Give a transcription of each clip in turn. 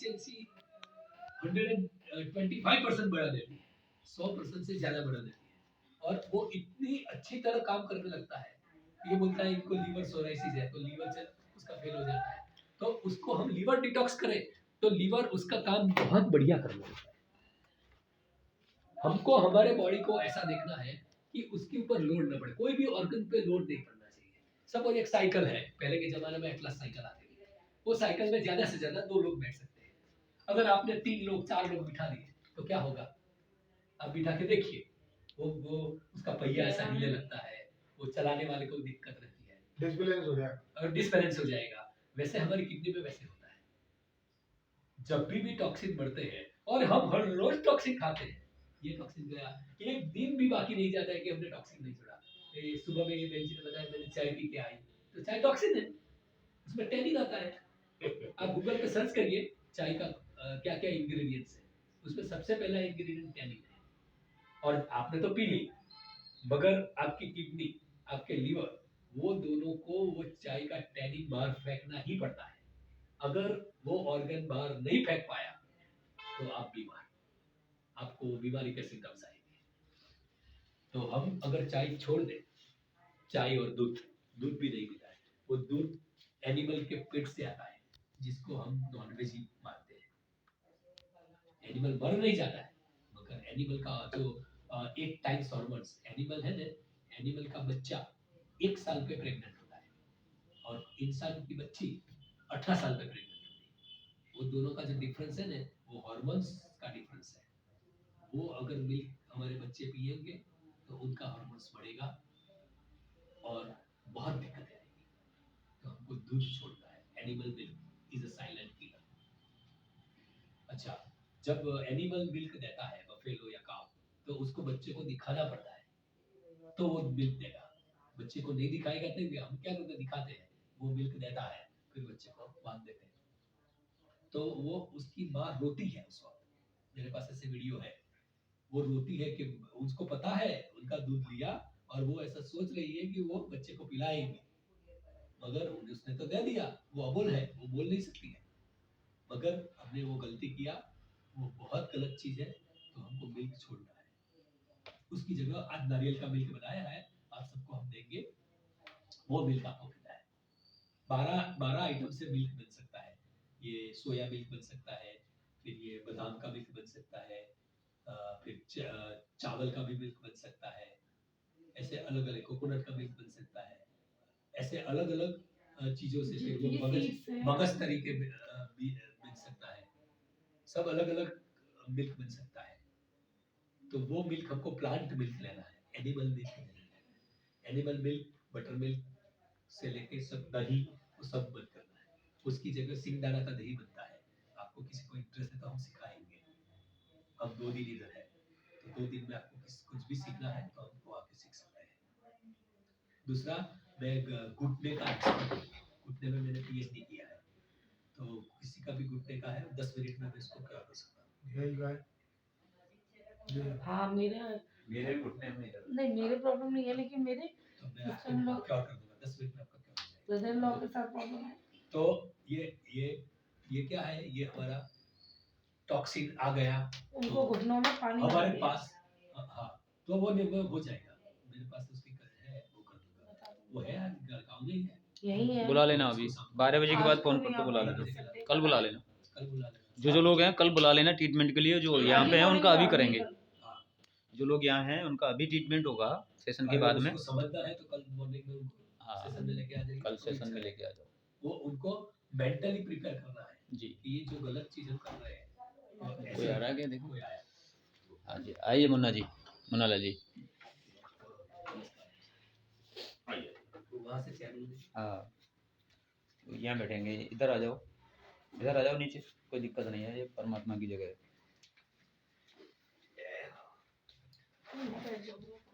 Efficiency 125% बढ़ा देती है, 100% से ज्यादा बढ़ा देती है। और वो इतनी अच्छी तरह काम करने लगता है, ये बोलता है इनको लीवर सोराइसिस है, तो लीवर उसका फेल हो जाता है, तो उसको हम लीवर डिटॉक्स करें तो लीवर उसका काम बहुत बढ़िया करने लगता है। हमको हमारे बॉडी को ऐसा देखना है कि उसके ऊपर लोड न पड़े, कोई भी ऑर्गन पे लोड नहीं पड़ना चाहिए। सपोज एक साइकिल है, पहले के जमाने में एटलस साइकिल आती थी, वो साइकिल में ज्यादा से ज्यादा 2 लोग बैठ सकते हैं। अगर आपने 3 लोग 4 लोग बिठा दिए तो क्या होगा? आप बिठा के देखिए, वो उसका पहिया ऐसा हिले लगता है, वो चलाने वाले को दिक्कत रहती है, डिसबैलेंस हो जाएगा और डिसबैलेंस हो जाएगा। वैसे हमारी किडनी में वैसे होता है, जब भी टॉक्सिन बढ़ते हैं और हम हर रोज टॉक्सिन खाते हैं, ये टॉक्सिन गया, एक दिन भी बाकी नहीं जाता है कि हमने टॉक्सिन नहीं छोड़ा। सुबह में ये बहन जी ने बताया मैंने चाय पी के आई, तो चाय टॉक्सिन है, उसमें टैनिन आता है। आप गूगल पे सर्च करिए चाय का क्या क्या इंग्रेडिएंट्स है, उसमें सबसे पहला इंग्रेडिएंट टैनिन है। और आपने तो पी ली, मगर आपकी किडनी, आपके लीवर, वो दोनों को वो चाय का टैनिन बाहर फेंकना ही पड़ता है। अगर वो ऑर्गन बाहर नहीं फेंक पाया तो आप बीमार, आपको बीमारी के सिम्टम्स आएंगे। तो हम अगर चाय छोड़ दें, चाय और दूध, दूध भी नहीं पीता है, वो दूध एनिमल के पेट से आता है, जिसको हम नॉनवेज ही मानते हैं। एनिमल मर नहीं जाता है, मगर एनिमल का जो एक टाइम्स हार्मोन्स, एनिमल है ना, एनिमल का बच्चा 1 साल पे प्रेग्नेंट होता है और इंसान की बच्ची 18 साल पे प्रेग्नेंट होती है। वो दोनों का जो डिफरेंस है ना, वो हार्मोन्स का डिफरेंस है। वो अगर मिल्क हमारे बच्चे पिएंगे तो उनका हार्मोन्स बढ़ेगा और बहुत दिक्कत आएगी। तो हमको दूध छोड़ना है। Animal milk is a silent killer. अच्छा, जब एनिमल मिल्क देता है बफेलो या काव, तो उसको बच्चे को दिखाना पड़ता है, तो वो मिल्क देगा। बच्चे को नहीं दिखाएगा तो हम क्या करते, दिखाते हैं, वो मिल्क देता है, फिर बच्चे को बांध देते हैं। तो वो उसकी माँ रोती है उस वक्त, मेरे पास ऐसे वीडियो है, वो रोती है कि उसको पता है उनका दूध लिया और वो ऐसा सोच रही है कि वो बच्चे को पिलाएंगे, मगर उसने तो दे दिया, वो अबोल है, वो बोल नहीं सकती है, मगर हमने वो गलती किया, वो बहुत गलत चीज है। तो हमको मिल्क छोड़ना है, उसकी जगह आज नारियल का मिल्क बनाया है, आप सबको हम देंगे, वो मिल्क आपको पीना है। 12 आइटम से मिल्क बन सकता है। ये सोया मिल्क बन सकता है, फिर ये बादाम का मिल्क बन सकता है, फिर चावल का भी मिल्क बन सकता है, ऐसे अलग अलग, कोकोनट का मिल्क बन सकता है, ऐसे अलग अलग चीजों से, फिर वो मगज तरीके भी बन सकता है, सब अलग अलग मिल्क बन सकता है। तो वो मिल्क हमको प्लांट मिल्क लेना है, एनिमल मिल्क नहीं लेना है। एनिमल मिल्क, बटर मिल्क से लेके सब दही, वो सब बंद करना है। उसकी जगह सिंगदाना का दही बनता है। आपको किसी को इंटरेस्ट है तो हम सिखाएंगे। अब 2 दिन इधर है, तो 2 दिन में आपको कुछ भी सीखना है तो हमको आके सीख सकते हैं। दूसरा, मैं घुटने का एक्सपर्ट हूँ, घुटने में मैंने पीएचडी किया है, तो किसी का भी घुटने का है 10 मिनट में मैं इसको क्या कर सकता हूँ। हाँ, मेरे घुटने में नहीं, मेरे प्रॉब्लम नहीं है, लेकिन मेरे तो मैं आपको क्या कर दूंगा 10 मिनट में, आपका क्या हो जाएगा। ब्रदर इन लॉ के साथ प्रॉब्लम है। तो ये क्या है, ये हमारा टॉक्सिन आ गया, उनको तो घुटनों में पानी हमारे पास, हाँ, तो वो हो जाएगा, मेरे पास उसकी है, वो कर दूंगा, वो है गाँव में ही है, यही है। बुला लेना अभी 12 बजे के बाद फोन कर तो बुला लेना, कल बुला लेना, कल बुला लेना। जो लोग हैं कल बुला लेना ट्रीटमेंट के लिए, जो यहाँ पे हैं उनका अभी करेंगे, हाँ, जो लोग यहाँ हैं उनका अभी ट्रीटमेंट होगा सेशन के बाद में। उसको समझना है तो कल मॉर्निंग में उनको सेशन में लेके आ जाइए, कल सेशन में लेके आ जाओ। वो उनको मेंटली प्रिपेयर करना है जी, कि ये जो गलत चीज हम कर रहे हैं। कोई आ रहा है क्या, देखो कोई आया, हाँ जी, आइए मुन्ना जी, मुन्ना लाल जी, वहाँ से चैनल, हाँ यहाँ बैठेंगे, इधर आ जाओ, इधर आ जाओ नीचे, कोई दिक्कत नहीं है, ये परमात्मा की जगह है।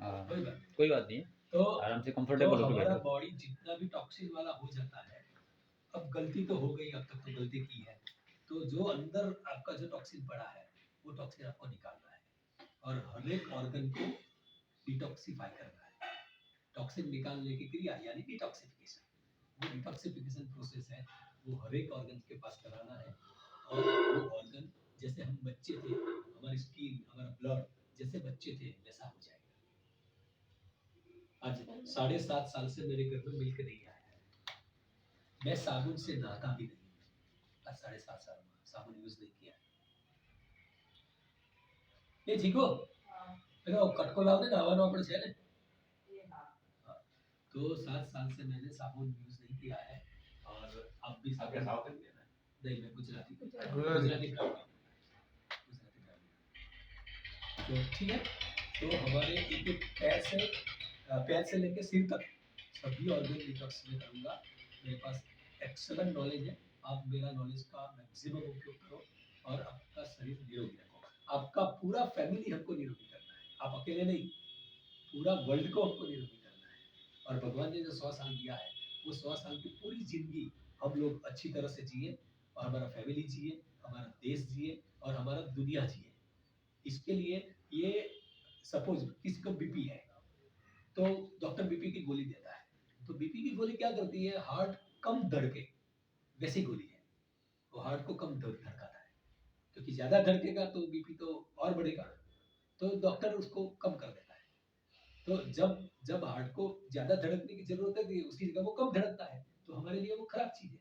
हाँ कोई बात नहीं है, तो आराम से कंफर्टेबल होकर हमारा बैठो। बॉडी जितना भी टॉक्सिन वाला हो जाता है, अब गलती तो हो गई, अब तक तो गलती की है, तो जो अंदर आपका जो टॉक्सिन पड़ा है, वो टॉक्सिन आपको निकालना है और हर एक ऑर्गन को डिटॉक्सिफाई करना है। टॉक्सिन निकालने की क्रिया यानी डिटॉक्सिफिकेशन, वो डिटॉक्सिफिकेशन प्रोसेस है, वो हर एक ऑर्गन के पास कराना है और वो बच्चे थे, हमारी स्किन, हमारा ब्लड जैसे बच्चे थे वैसा हो जाएगा। आज 7.5 साल से मेरे घर में मिल्क नहीं आया है, मैं साबुन से नहाता भी नहीं, आज 7.5 साल में साबुन यूज नहीं किया है। ये ठीक हो પેલો કટકો લાવને નાવાનો આપણે છે ને, तो 7 साल से मैंने साबुन यूज नहीं किया है और अब भी आपके साबुन साउथ इंडियन है? नहीं, मैं गुजराती गुजराती। गुजराती तो ठीक है। तो हमारे एक पैर से लेके सिर तक सभी ऑर्गन डिटॉक्स में करूँगा। मेरे पास एक्सेलेंट नॉलेज है, आप मेरा नॉलेज का मैक्सिमम उपयोग करो और आपका शरीर निरोगी रखो। आपका पूरा फैमिली हमको निरोगी करना है, आप अकेले नहीं, पूरा वर्ल्ड को हमको निरोगी करना है। और भगवान ने जो 100 साल दिया है, वो 100 साल की पूरी जिंदगी हम लोग अच्छी तरह से जिए और हमारा फैमिली जिए, हमारा देश जिए और हमारा दुनिया जिए। इसके लिए ये सपोज किसी को बीपी है तो डॉक्टर बीपी की गोली देता है, तो बीपी की गोली क्या करती है, हार्ट कम धड़के वैसी गोली है, वो हार्ट को कम धड़काता है, क्योंकि ज्यादा धड़केगा तो बीपी तो और बढ़ेगा, तो डॉक्टर उसको कम कर देता है। तो जब जब हार्ट को ज्यादा धड़कने की जरूरत है उसकी जगह वो कम धड़कता है, तो हमारे लिए वो खराब चीज है,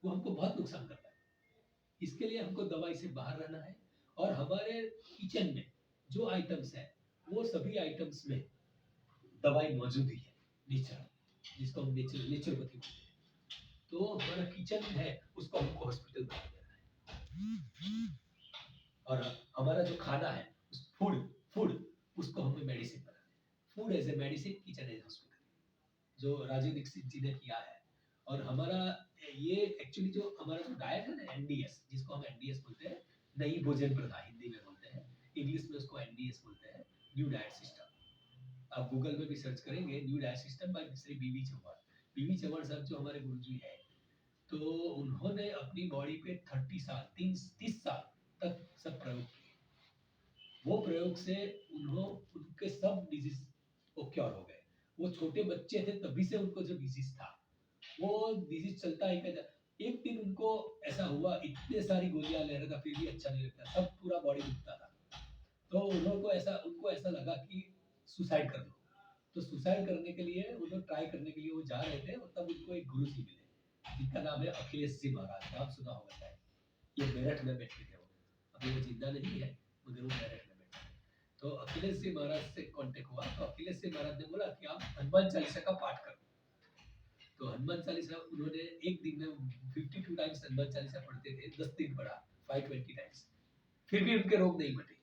वो हमको बहुत नुकसान करता है। इसके लिए हमको दवाई से बाहर रहना है और हमारे किचन में जो आइटम्स है वो सभी आइटम्स में दवाई मौजूद ही है, नेचर, जिसको हम नेचुरोपैथी बोलते हैं। तो हमारा किचन है उसको हमको हॉस्पिटल बना देना है और हमारा जो खाना है फूड फूड उसको हमें मेडिसिन बनाना है। Food as a medicine, kitchen as hospital, जो राजीव दीक्षित जी ने किया है। और हमारा ये एक्चुअली जो हमारा जो डाइट है ना, एनडीएस, जिसको हम एनडीएस बोलते हैं, नई भोजन प्रथा हिंदी में बोलते हैं, इंग्लिश में उसको एनडीएस बोलते हैं, न्यू डाइट सिस्टम। आप गूगल में भी सर्च करेंगे new diet system by Shri बीवी चौहान। बीवी चौहान साहब जो हमारे गुरुजी है, तो उन्होंने अपनी बॉडी पे 30 साल 30 साल तक सब प्रयोग किए। वो प्रयोग से उनके सब डिजीज वो क्योर हो गए। वो छोटे बच्चे थे तभी से उनको जो डिजीज था वो डिजीज चलता ही गया। एक दिन उनको ऐसा हुआ, इतने सारी गोलियां ले रहा था फिर भी अच्छा नहीं लगता, सब पूरा बॉडी दुखता था, तो उनको ऐसा लगा कि सुसाइड कर लो। तो सुसाइड करने के लिए उन्होंने ट्राई करने के लिए वो जा रहे थे और तब उनको एक गुरु जी मिले जिनका नाम है अखिलेश जी महाराज, नाम सुना होगा शायद, ये मेरठ में बैठे थे वो, अभी वो जिंदा नहीं है मगर वो मेरठ में बैठे थे। तो अखिलेश जी महाराज से कांटेक्ट हुआ, तो अखिलेश जी महाराज ने बोला कि आप हनुमान चालीसा का पाठ करो। तो हनुमान चालीसा उन्होंने एक दिन में 52 टाइम्स हनुमान चालीसा पढ़ते थे, 10 दिन पढ़ा 520 टाइम्स, फिर भी उनके रोग नहीं मटे।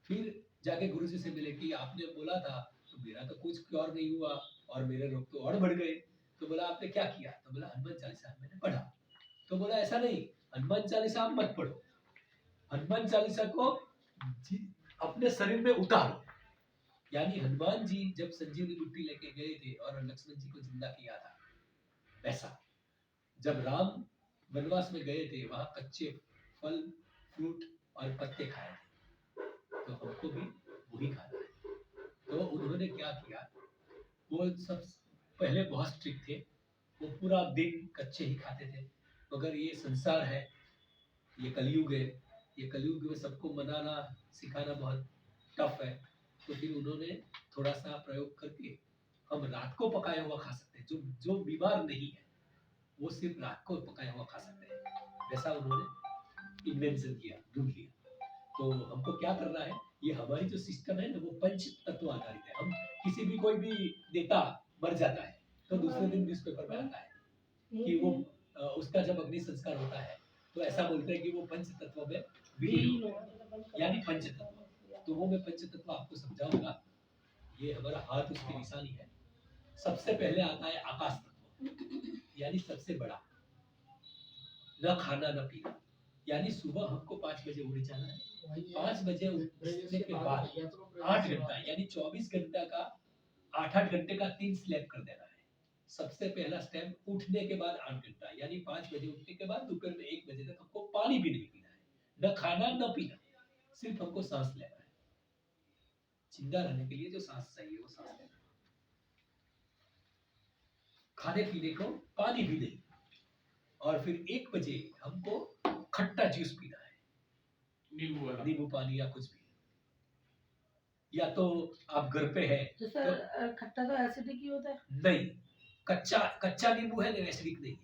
फिर जाके गुरुजी से मिले कि आपने बोला था, तो मेरा तो कुछ क्योर नहीं हुआ और मेरे रोग तो और बढ़ गए। तो बोला आपने क्या किया, तो बोला हनुमान चालीसा मैंने पढ़ा। तो बोला ऐसा नहीं, हनुमान चालीसा आप मत पढ़ो, हनुमान चालीसा को अपने शरीर में उतारो। यानी हनुमान जी जब संजीवनी बूटी लेके गए थे और लक्ष्मण जी को जिंदा किया था, वैसा जब राम वनवास में गए थे वहां कच्चे फल फ्रूट और पत्ते खाए थे, तो हमको भी वही खाना है। तो उन्होंने क्या किया, वो सब पहले बहुत स्ट्रिक्ट थे, वो पूरा दिन कच्चे ही खाते थे, मगर ये संसार है, ये कलयुग है, ये कलयुग में सबको मनाना सिखाना बहुत टफ है। तो फिर उन्होंने थोड़ा सा प्रयोग करके हम रात को पकाया हुआ खा सकते हैं, जो बीमार नहीं है वो सिर्फ रात को पकाया हुआ खा सकते हैं, वैसा उन्होंने इन्वेंशन किया, ढूंढ लिया। तो हमको क्या करना है, ये हमारी जो सिस्टम है ना वो पंच तत्व आधारित है। हम किसी भी कोई भी नेता मर जाता है तो दूसरे दिन न्यूज़पेपर में आता है कि वो उसका जब अग्नि संस्कार होता है तो ऐसा बोलते हैं कि वो पंच तत्व में विलीन हो गया, यानी पंच तत्व। तो वो मैं पंच तत्व आपको समझाऊंगा। ये हमारा हाथ उसकी निशानी है। सबसे पहले आता है आकाश तत्व, यानी सबसे बड़ा, न खाना न पीना, यानी सुबह हमको 5 बजे उठ जाना है। 5 बजे उठने के बाद 8 घंटा यानी 24 घंटा का 8-8 घंटे का 3 स्लैप कर देना है। सबसे पहला स्टेप, उठने के बाद 8 घंटा यानी 5 बजे उठने के बाद दोपहर में 1 बजे तक हमको पानी भी नहीं पीना है, न खाना न पीना, सिर्फ हमको सांस लेना है। जिंदा रहने के लिए जो सांस चाहिए वो सांस लेना है। खाने पीने को पानी भी नहीं, और फिर 1 बजे हमको खट्टा जूस पीना है। नींबू पानी या कुछ भी, या तो आप घर पे है तो सर खट्टा तो एसिडिक ही होता है। नहीं, कच्चा नींबू है ना एसिडिक नहीं है,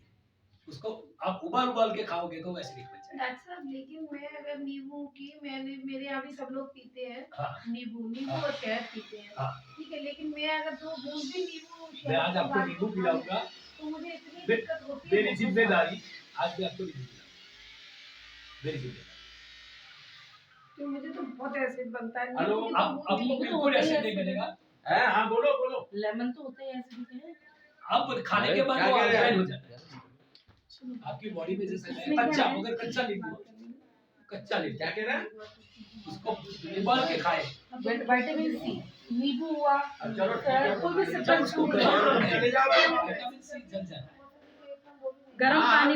उसको आप उबाल के खाओगे तो एसिडिक बन जाएगा। डॉक्टर साहब लेकिन मैं अगर नींबू की मैंने मेरे यहाँ भी सब लोग पीते हैं हाँ नींबू हाँ। और शहद पीते हैं, हाँ। ठीक है, लेकिन मैं अगर 2 बूंद भी नींबू मैं आज आपको नींबू पिलाऊंगा, तो मुझे इतनी दिक्कत होती है। मेरी जिम्मेदारी, आज मैं आपको नींबू पिलाऊंगा, मेरी जिम्मेदारी। तो मुझे तो बहुत एसिड बनता है। हेलो, नींबू की आप तो आपको बूंद बिल्कुल ऐसे नहीं बनेगा। हाँ बोलो। लेमन तो होता है एसिडिक है। अब खाने के बाद क्या वो कह रहे हैं? अल्कलाइन हो जाता है आपकी बॉडी में, जैसे इसमें क्या कच्चा, है? मगर कच्चा नींबू, कच्चा नींबू क्या कह रहे हैं? उसको उबाल के खाए। विटामिन सी, नींबू हुआ, चलो ठीक है। कोई भी जब सब्जी उसको फ्रूट गरम है, करोगे, विटामिन सी जल जाता है। गर्म हाँ, पानी